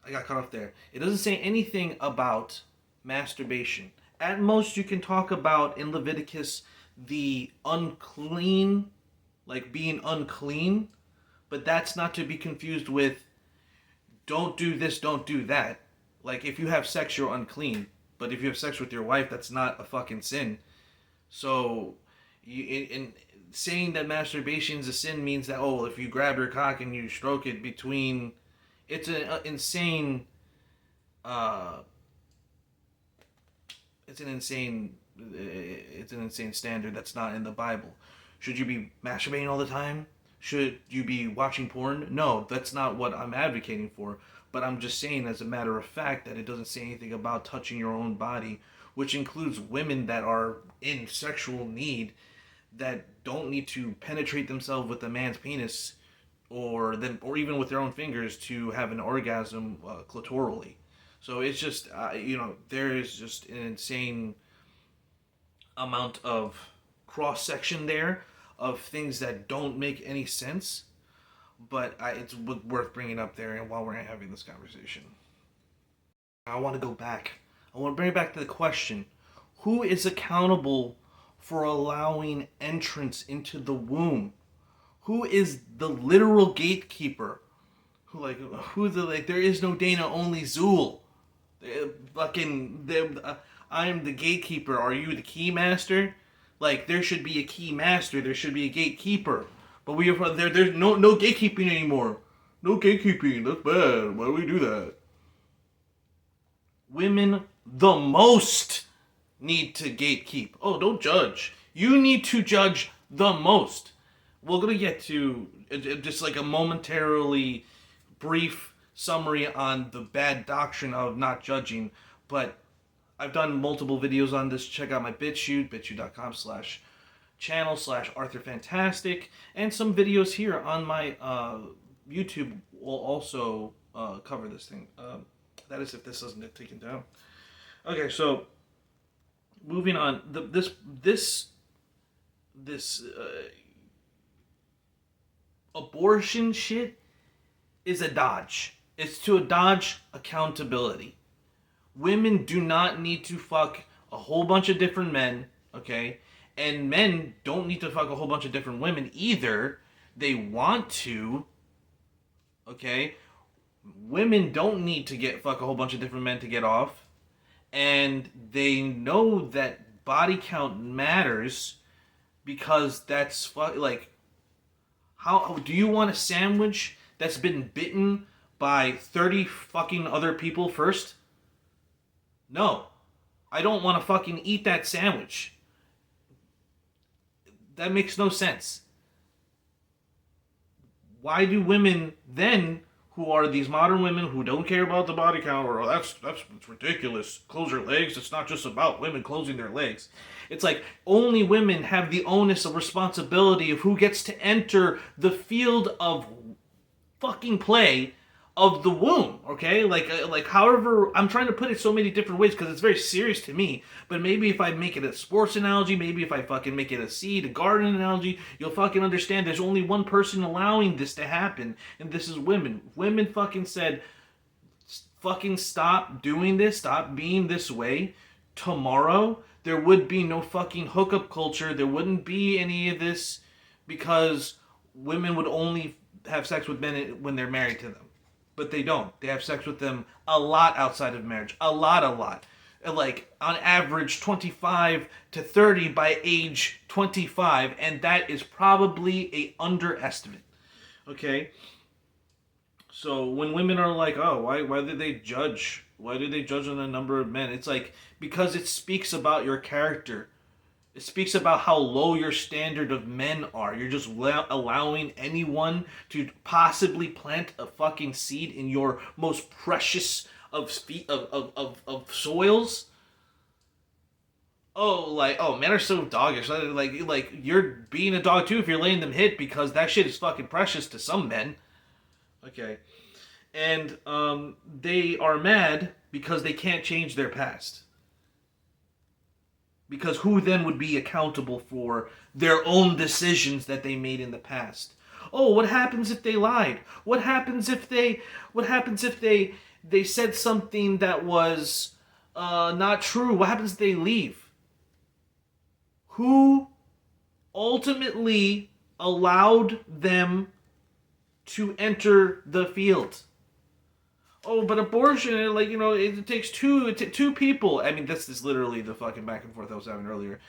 I got cut off there. It doesn't say anything about masturbation. At most, you can talk about in Leviticus the unclean, like being unclean, but that's not to be confused with don't do this, don't do that. Like if you have sex, you're unclean, but if you have sex with your wife, that's not a fucking sin. So, in saying that masturbation is a sin means that oh, if you grab your cock and you stroke it between, it's an insane, uh, it's an insane, it's an insane standard that's not in the Bible. Should you be masturbating all the time? Should you be watching porn? No, that's not what I'm advocating for. But I'm just saying, as a matter of fact, that it doesn't say anything about touching your own body, which includes women that are in sexual need that don't need to penetrate themselves with a man's penis or even with their own fingers to have an orgasm clitorally. So it's just there is just an insane amount of cross section there of things that don't make any sense, but it's worth bringing up there and while we're having this conversation. I want to go back. I want to bring it back to the question: who is accountable for allowing entrance into the womb? Who is the literal gatekeeper? There is no Dana, only Zool. I am the gatekeeper. Are you the key master? Like there should be a key master. There should be a gatekeeper. But there's no gatekeeping anymore. No gatekeeping. That's bad. Why do we do that? Women the most need to gatekeep. Oh, don't judge. You need to judge the most. We're gonna get to just like a momentarily brief summary on the bad doctrine of not judging, but I've done multiple videos on this. Check out my BitChute, bitchute.com/channel/ArthurFantastic, and some videos here on my YouTube will also cover this thing. That is if this doesn't get taken down. Okay, so moving on. This abortion shit is a dodge. It's to dodge accountability. Women do not need to fuck a whole bunch of different men, okay? And men don't need to fuck a whole bunch of different women either. They want to, okay? Women don't need to fuck a whole bunch of different men to get off. And they know that body count matters because that's like, how do you want a sandwich that's been bitten by 30 fucking other people first? No. I don't want to fucking eat that sandwich. That makes no sense. Why do women then, who are these modern women who don't care about the body count, or oh, that's ridiculous, close your legs, it's not just about women closing their legs. It's like only women have the onus of responsibility of who gets to enter the field of fucking play of the womb, okay? Like however, I'm trying to put it so many different ways because it's very serious to me, but maybe if I make it a sports analogy, maybe if I fucking make it a seed, a garden analogy, you'll fucking understand there's only one person allowing this to happen, and this is women. Women fucking said, fucking stop doing this, stop being this way. Tomorrow, there would be no fucking hookup culture, there wouldn't be any of this, because women would only have sex with men when they're married to them. But they don't. They have sex with them a lot outside of marriage. A lot. Like, on average, 25 to 30 by age 25. And that is probably a underestimate. Okay? So, when women are like, oh, why did they judge? Why do they judge on the number of men? It's like, because it speaks about your character. It speaks about how low your standard of men are. You're just allowing anyone to possibly plant a fucking seed in your most precious of soils. Oh, men are so doggish. Like you're being a dog too if you're letting them hit because that shit is fucking precious to some men. Okay, and they are mad because they can't change their past. Because who then would be accountable for their own decisions that they made in the past? Oh, what happens if they lied? What happens if they said something that was not true? What happens if they leave? Who ultimately allowed them to enter the field? Oh, but abortion, like, it takes two people. I mean, this is literally the fucking back and forth I was having earlier.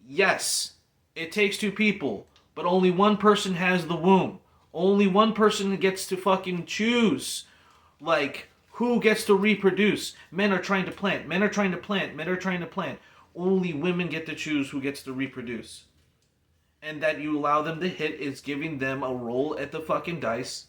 Yes, it takes two people, but only one person has the womb. Only one person gets to fucking choose, like, who gets to reproduce. Men are trying to plant. Men are trying to plant. Men are trying to plant. Only women get to choose who gets to reproduce. And that you allow them to hit is giving them a roll at the fucking dice.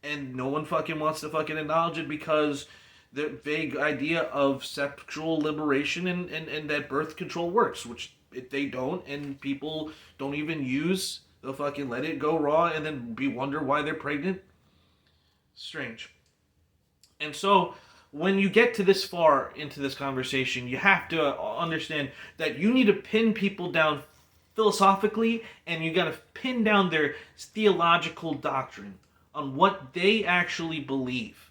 And no one fucking wants to fucking acknowledge it because the vague idea of sexual liberation and that birth control works, which they don't, and people don't even use. They'll fucking let it go raw and then wonder why they're pregnant. Strange. And so, when you get to this far into this conversation, you have to understand that you need to pin people down philosophically, and you got to pin down their theological doctrine on what they actually believe.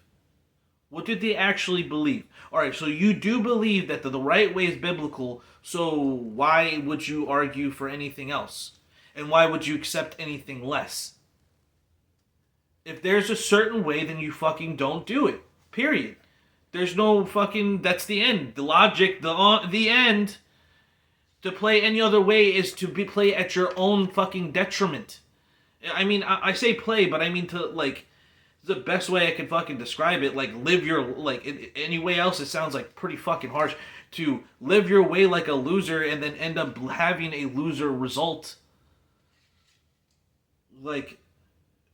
What did they actually believe? Alright, so you do believe that the right way is biblical, so why would you argue for anything else? And why would you accept anything less? If there's a certain way, then you fucking don't do it. Period. There's no fucking... That's the end. The logic, the end. To play any other way is to play at your own fucking detriment. I mean, I say play, but I mean to, like, the best way I can fucking describe it, like, live your, like, any way else it sounds like pretty fucking harsh, to live your way like a loser and then end up having a loser result. Like,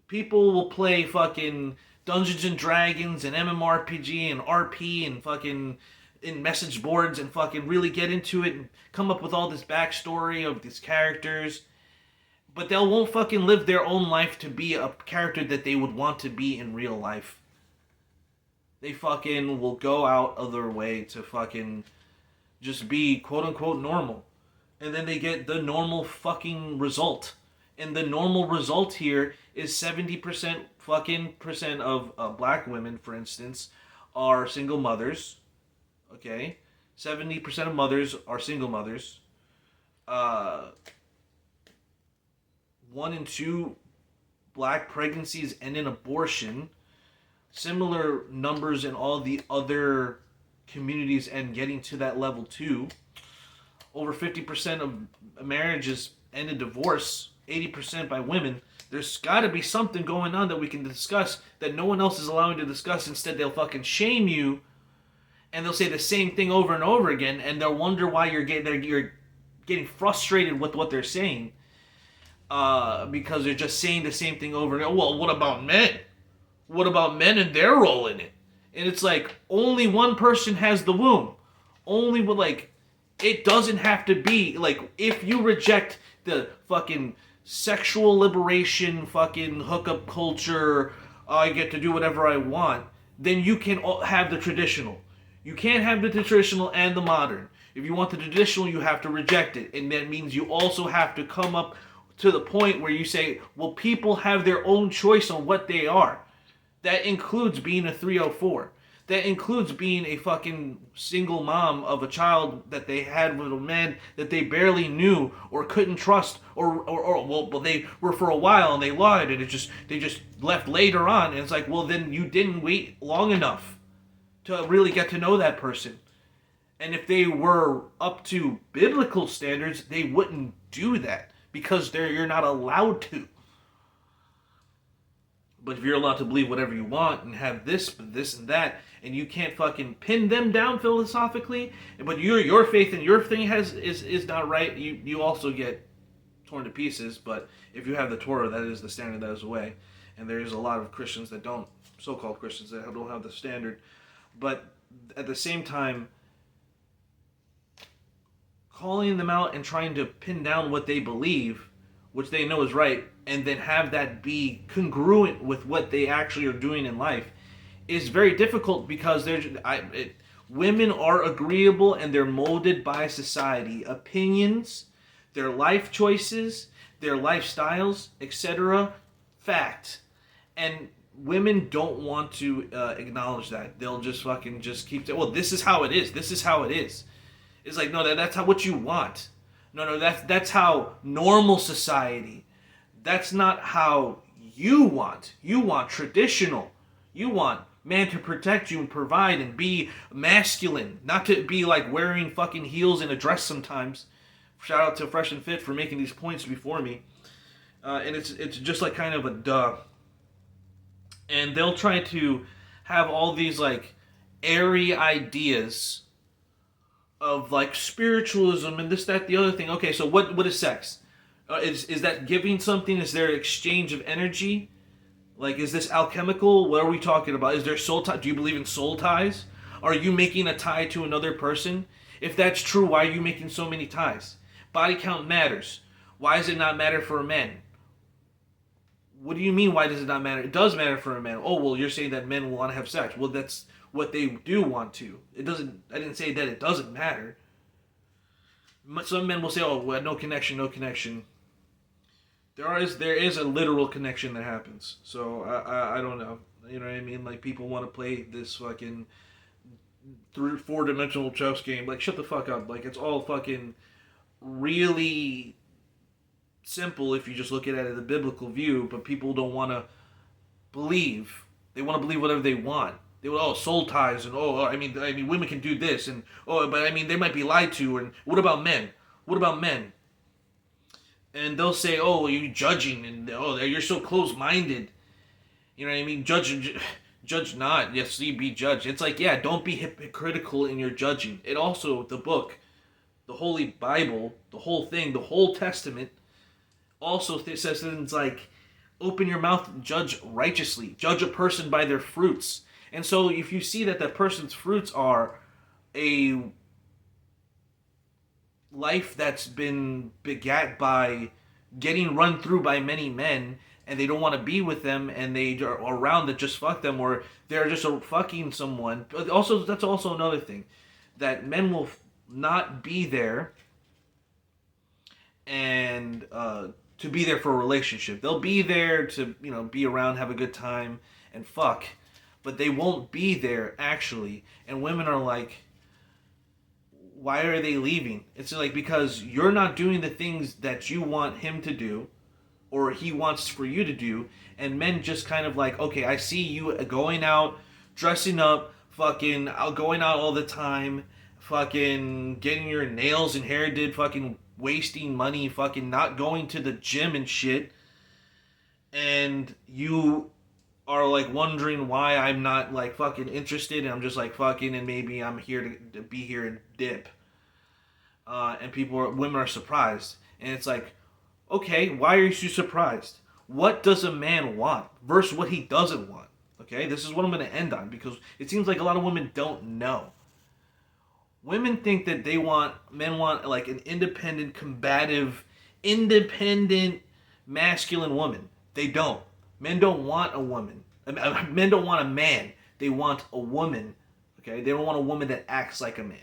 people will play fucking Dungeons and Dragons and MMORPG and RP and fucking in message boards and fucking really get into it and come up with all this backstory of these characters. But they won't fucking live their own life to be a character that they would want to be in real life. They fucking will go out of their way to fucking just be quote-unquote normal. And then they get the normal fucking result. And the normal result here is 70% fucking percent of black women, for instance, are single mothers. Okay? 70% of mothers are single mothers. 1 in 2 black pregnancies end in abortion. Similar numbers in all the other communities and getting to that level too. Over 50% of marriages end in divorce. 80% by women. There's got to be something going on that we can discuss that no one else is allowing to discuss. Instead, they'll fucking shame you, and they'll say the same thing over and over again, and they'll wonder why you're getting frustrated with what they're saying. Because they're just saying the same thing over and over. Well, what about men? What about men and their role in it? And it's like, only one person has the womb. Only with, like, it doesn't have to be, like, if you reject the fucking sexual liberation, fucking hookup culture, I get to do whatever I want, then you can have the traditional. You can't have the traditional and the modern. If you want the traditional, you have to reject it. And that means you also have to come up to the point where you say, well, people have their own choice on what they are. That includes being a 304. That includes being a fucking single mom of a child that they had with a man that they barely knew or couldn't trust, or well, they were for a while and they lied and they just left later on. And it's like, well, then you didn't wait long enough to really get to know that person. And if they were up to biblical standards, they wouldn't do that because you're not allowed to. But if you're allowed to believe whatever you want and have this and that, and you can't fucking pin them down philosophically, but your faith and your thing is not right, you also get torn to pieces. But if you have the Torah, that is the standard, that is the way. And there is a lot of Christians that don't, so-called Christians, that don't have the standard. But at the same time, calling them out and trying to pin down what they believe, which they know is right, and then have that be congruent with what they actually are doing in life, is very difficult because women are agreeable and they're molded by society. Opinions, their life choices, their lifestyles, etc. Fact. And women don't want to acknowledge that. They'll just fucking just keep saying, well, this is how it is. This is how it is. It's like, no, that's how what you want. No, that's how normal society. That's not how you want. You want traditional. You want man to protect you and provide and be masculine, not to be like wearing fucking heels in a dress sometimes. Shout out to Fresh and Fit for making these points before me. And it's just like kind of a duh. And they'll try to have all these like airy ideas of like spiritualism and this, that, the other thing. Okay, so what is sex? Is that giving something? Is there exchange of energy? Like, is this alchemical? What are we talking about? Is there soul tie? Do you believe in soul ties? Are you making a tie to another person? If that's true, why are you making so many ties? Body count matters. Why does it not matter for a man? What do you mean, why does it not matter? It does matter for a man. Oh, well, you're saying that men want to have sex. Well, that's what they do want to. It doesn't, I didn't say that it doesn't matter. Some men will say, oh, well, no connection, no connection. There is a literal connection that happens. So, I don't know. You know what I mean? Like, people want to play this fucking 4-dimensional chess game. Like, shut the fuck up. Like, it's all fucking really simple if you just look at it at a biblical view, but people don't want to believe. They want to believe whatever they want. They will, soul ties, and I mean women can do this, and but I mean they might be lied to, and what about men? What about men? And they'll say, oh, you're judging, and you're so close-minded. You know what I mean? Judge not, yes, you be judged. It's like, yeah, don't be hypocritical in your judging. It also, the book, the Holy Bible, the whole thing, the whole Testament, also says things like, open your mouth and judge righteously. Judge a person by their fruits. And so if you see that person's fruits are a life that's been begat by getting run through by many men, and they don't want to be with them, and they are around to just fuck them, or they're just fucking someone. But also, that's also another thing, that men will not be there and to be there for a relationship. They'll be there to, be around, have a good time, and fuck. But they won't be there, actually. And women are like, why are they leaving? It's like, because you're not doing the things that you want him to do, or he wants for you to do. And men just kind of like, okay, I see you going out, dressing up, fucking going out all the time, fucking getting your nails and hair did, fucking wasting money, fucking not going to the gym and shit, and you are like wondering why I'm not like fucking interested, and I'm just like fucking, and maybe I'm here to be here and dip, and women are surprised, and it's like, okay, why are you surprised? What does a man want versus what he doesn't want? Okay, this is what I'm going to end on, because it seems like a lot of women don't know. Women think that men want like an independent, combative, independent, masculine woman. They don't. Men don't want a woman. Men don't want a man. They want a woman. Okay? They don't want a woman that acts like a man.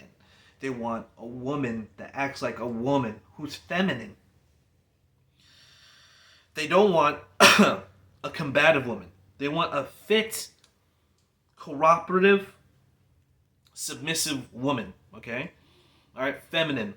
They want a woman that acts like a woman, who's feminine. They don't want a combative woman. They want a fit, cooperative, submissive woman. Okay? Alright? Feminine.